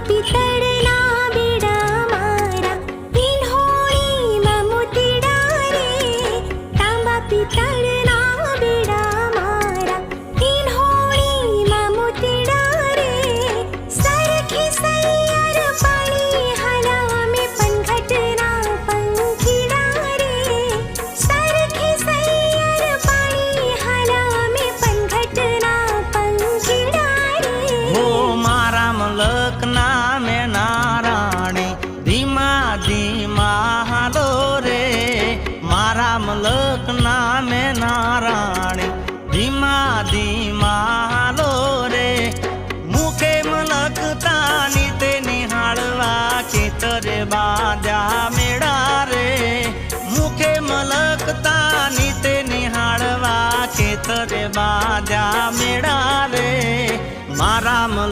पितळला बेडा मारा इन्होळीમાં મોતીડા રે તાંબા पितळला बेडा मारा इन्होळीમાં मोतीડા रे सरखी सैयर पाणी हलावा में पनघटना पंखीड़ा रे सरखी सैयर पाणी हलावा में पनघटना पंखीड़ा रे हो मारा मलकना में नाराणी धीमा धीमा हालो रे मारा मलकना में नाराणी धीमा धीमा हालो रे मुखे मलकता नीते निहाळवा खेतरे बांध्या मेळा रे मुखे मलकता नीते निहाळवा खेतरे बांध्या मेळा रे मारा